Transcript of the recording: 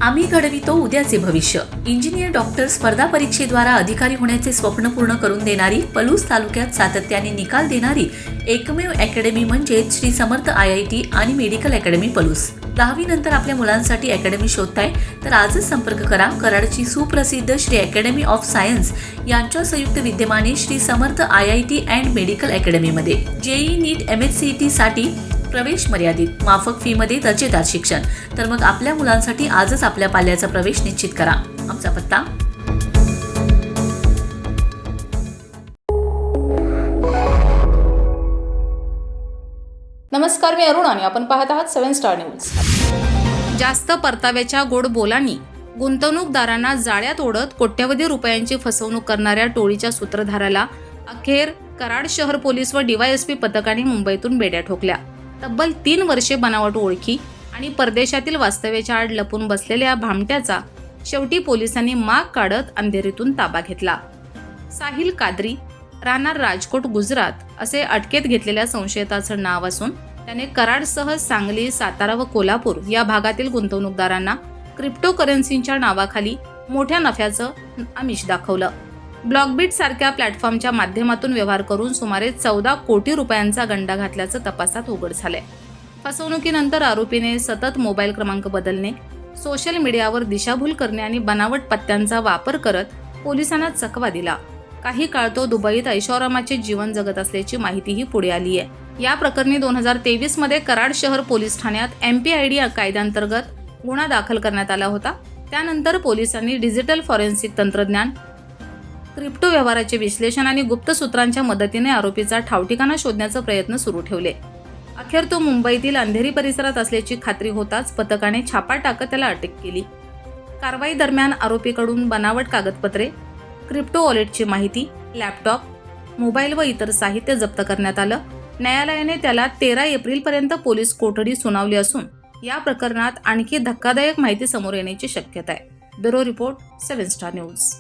आम्ही घडवितो उद्याचे भविष्य. इंजिनियर डॉक्टर स्पर्धा परीक्षेद्वारा अधिकारी होण्याचे स्वप्न पूर्ण करून देणारी, पलूस तालुक्यात सातत्याने निकाल देणारी एकमेव अकॅडमी म्हणजे श्री समर्थ IIT आणि मेडिकल अकॅडमी पलूस. 10वी नंतर आपल्या मुलांसाठी अकॅडमी शोधताय तर आजच संपर्क करा. कराडची सुप्रसिद्ध श्री अकॅडमी ऑफ सायन्स यांच्या संयुक्त विद्यमाने Shri Samarth IIT and medical अकॅडमीमध्ये JEE नीट MHCET साठी प्रवेश मर्यादित, माफक फी मध्ये दर्जेदार शिक्षण. तर मग आपल्या मुलांसाठी आजच आपल्या पाल्याचा प्रवेश निश्चित करा. आमचा पत्ता नमस्कार, मी अरुण आणि आपण पाहत आहात 7 स्टार न्यूज. जास्त परताव्याच्या गोड बोलांनी गुंतवणूकदारांना जाळ्यात ओढत कोट्यवधी रुपयांची फसवणूक करणाऱ्या टोळीच्या सूत्रधाराला अखेर कराड शहर पोलीस व DYSP पथकाने मुंबईतून बेड्या ठोकल्या. तब्बल 3 वर्षे बनावट ओळखी आणि परदेशातील वास्तव्याच्या आड लपून बसलेल्या भामट्याचा शेवटी पोलिसांनी माग काढत अंधेरीतून ताबा घेतला. साहिल कादरी, राहणार राजकोट, गुजरात असे अटकेत घेतलेल्या संशयिताचं नाव असून त्याने कराडसह सांगली, सातारा व कोल्हापूर या भागातील गुंतवणूकदारांना क्रिप्टोकरन्सीच्या नावाखाली मोठ्या नफ्याचं आमिष दाखवलं. ब्लॉकबीट सारख्या प्लॅटफॉर्मच्या माध्यमातून व्यवहार करून सुमारे 14 कोटी रुपयांचा गंडा घातल्याचं तपासात उघड झालंय. फसवणुकीनंतर आरोपीने सतत मोबाईल क्रमांक बदलणे, सोशल मीडियावर दिशाभूल करणे आणि बनावट पत्त्यांचा वापर करत पोलिसांना चकवा दिला. काही काळ तो दुबईत ऐशोआरामाचे जीवन जगत असल्याची माहितीही पुढे आली आहे. या प्रकरणी 2023 मध्ये कराड शहर पोलीस ठाण्यात MPID कायद्याअंतर्गत गुन्हा दाखल करण्यात आला होता. त्यानंतर पोलिसांनी डिजिटल फॉरेन्सिक तंत्रज्ञान, क्रिप्टो व्यवहाराचे विश्लेषण आणि गुप्त सूत्रांच्या मदतीने आरोपीचा ठावठिकाणा शोधण्याचा प्रयत्न सुरू ठेवले. अखेर तो मुंबईतील अंधेरी परिसरात असल्याची खात्री होताच पथकाने छापा टाकत त्याला अटक केली. कारवाई दरम्यान आरोपीकडून बनावट कागदपत्रे, क्रिप्टो वॉलेटची माहिती, लॅपटॉप, मोबाईल व इतर साहित्य जप्त करण्यात आलं. न्यायालयाने त्याला 13 एप्रिलपर्यंत पोलीस कोठडी सुनावली असून या प्रकरणात आणखी धक्कादायक माहिती समोर येण्याची शक्यता आहे. Bureau report, 7 star news.